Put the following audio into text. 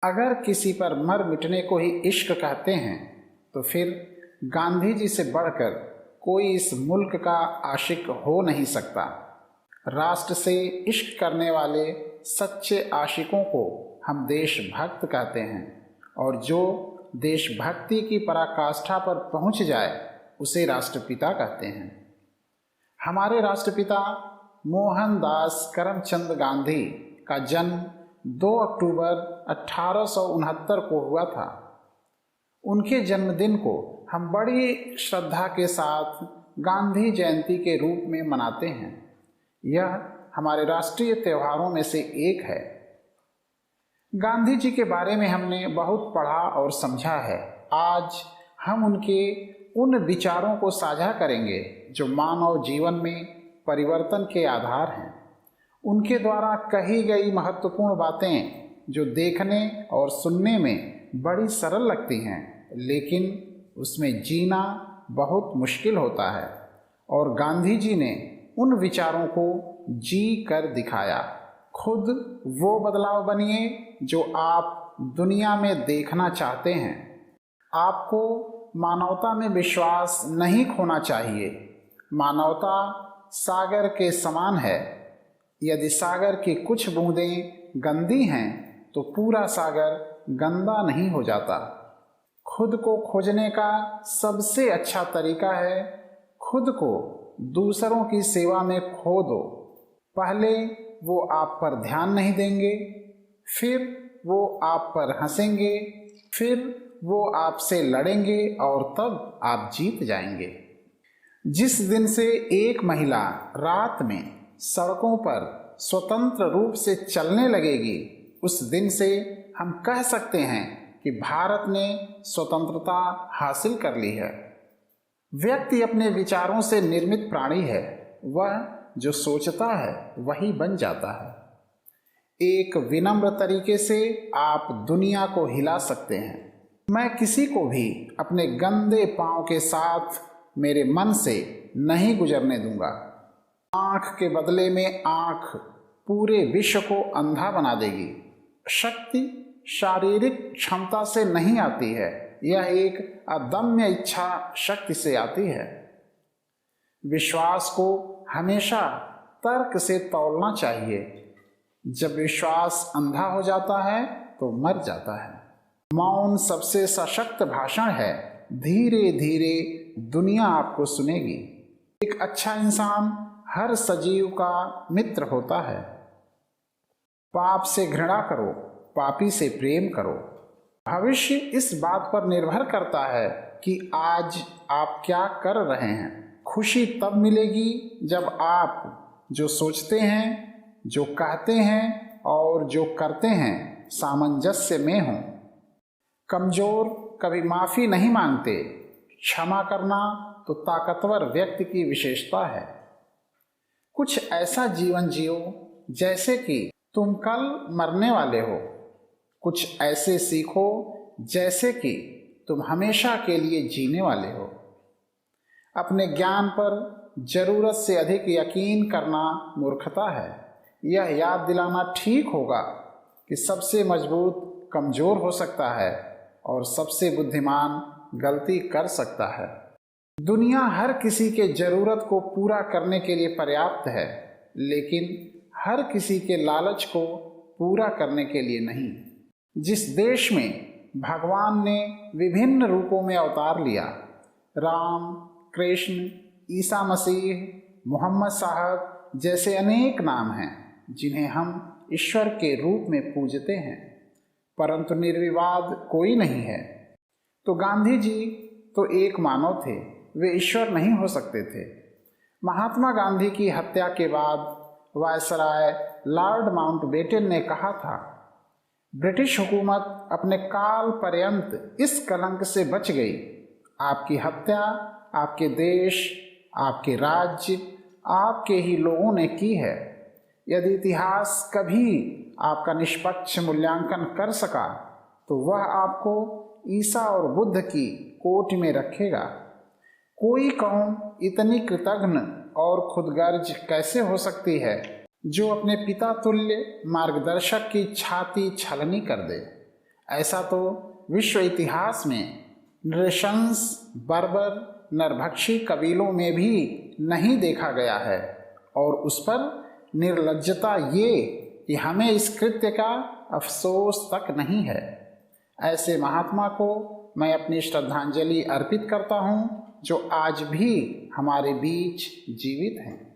अगर किसी पर मर मिटने को ही इश्क कहते हैं तो फिर गांधी जी से बढ़कर कोई इस मुल्क का आशिक हो नहीं सकता। राष्ट्र से इश्क करने वाले सच्चे आशिकों को हम देशभक्त कहते हैं और जो देशभक्ति की पराकाष्ठा पर पहुंच जाए उसे राष्ट्रपिता कहते हैं। हमारे राष्ट्रपिता मोहनदास करमचंद गांधी का जन्म 2 अक्टूबर 1869 को हुआ था। उनके जन्मदिन को हम बड़ी श्रद्धा के साथ गांधी जयंती के रूप में मनाते हैं। यह हमारे राष्ट्रीय त्योहारों में से एक है। गांधी जी के बारे में हमने बहुत पढ़ा और समझा है। आज हम उनके उन विचारों को साझा करेंगे जो मानव जीवन में परिवर्तन के आधार हैं। उनके द्वारा कही गई महत्वपूर्ण बातें जो देखने और सुनने में बड़ी सरल लगती हैं, लेकिन उसमें जीना बहुत मुश्किल होता है और गांधी जी ने उन विचारों को जी कर दिखाया। खुद वो बदलाव बनिए जो आप दुनिया में देखना चाहते हैं। आपको मानवता में विश्वास नहीं खोना चाहिए। मानवता सागर के समान है। यदि सागर की कुछ बूंदें गंदी हैं तो पूरा सागर गंदा नहीं हो जाता। खुद को खोजने का सबसे अच्छा तरीका है खुद को दूसरों की सेवा में खो दो। पहले वो आप पर ध्यान नहीं देंगे, फिर वो आप पर हंसेंगे, फिर वो आपसे लड़ेंगे और तब आप जीत जाएंगे। जिस दिन से एक महिला रात में सड़कों पर स्वतंत्र रूप से चलने लगेगी, उस दिन से हम कह सकते हैं कि भारत ने स्वतंत्रता हासिल कर ली है। व्यक्ति अपने विचारों से निर्मित प्राणी है। वह जो सोचता है वही बन जाता है। एक विनम्र तरीके से आप दुनिया को हिला सकते हैं। मैं किसी को भी अपने गंदे पांव के साथ मेरे मन से नहीं गुजरने दूंगा। आँख के बदले में आँख पूरे विश्व को अंधा बना देगी। शक्ति शारीरिक क्षमता से नहीं आती है, यह एक अदम्य इच्छा शक्ति से आती है। विश्वास को हमेशा तर्क से तौलना चाहिए। जब विश्वास अंधा हो जाता है तो मर जाता है। मौन सबसे सशक्त भाषण है। धीरे धीरे दुनिया आपको सुनेगी। एक अच्छा इंसान हर सजीव का मित्र होता है। पाप से घृणा करो, पापी से प्रेम करो। भविष्य इस बात पर निर्भर करता है कि आज आप क्या कर रहे हैं। खुशी तब मिलेगी जब आप जो सोचते हैं, जो कहते हैं और जो करते हैं सामंजस्य में हों। कमजोर कभी माफ़ी नहीं मांगते। क्षमा करना तो ताकतवर व्यक्ति की विशेषता है। कुछ ऐसा जीवन जियो जैसे कि तुम कल मरने वाले हो। कुछ ऐसे सीखो जैसे कि तुम हमेशा के लिए जीने वाले हो। अपने ज्ञान पर जरूरत से अधिक यकीन करना मूर्खता है। यह याद दिलाना ठीक होगा कि सबसे मजबूत कमज़ोर हो सकता है और सबसे बुद्धिमान गलती कर सकता है। दुनिया हर किसी के ज़रूरत को पूरा करने के लिए पर्याप्त है, लेकिन हर किसी के लालच को पूरा करने के लिए नहीं। जिस देश में भगवान ने विभिन्न रूपों में अवतार लिया, राम, कृष्ण, ईसा मसीह, मोहम्मद साहब जैसे अनेक नाम हैं जिन्हें हम ईश्वर के रूप में पूजते हैं, परंतु निर्विवाद कोई नहीं है। तो गांधी जी तो एक मानव थे, वे ईश्वर नहीं हो सकते थे। महात्मा गांधी की हत्या के बाद वायसराय लॉर्ड माउंटबेटन ने कहा था, ब्रिटिश हुकूमत अपने काल पर्यंत इस कलंक से बच गई। आपकी हत्या आपके देश, आपके राज्य, आपके ही लोगों ने की है। यदि इतिहास कभी आपका निष्पक्ष मूल्यांकन कर सका तो वह आपको ईसा और बुद्ध की कोटि में रखेगा। कोई कौम इतनी कृतघ्न और खुदगर्ज कैसे हो सकती है जो अपने पिता तुल्य मार्गदर्शक की छाती छलनी कर दे। ऐसा तो विश्व इतिहास में नृशंस, बर्बर, नरभक्षी कबीलों में भी नहीं देखा गया है। और उस पर निर्लज्जता ये कि हमें इस कृत्य का अफसोस तक नहीं है। ऐसे महात्मा को मैं अपनी श्रद्धांजलि अर्पित करता हूँ जो आज भी हमारे बीच जीवित हैं।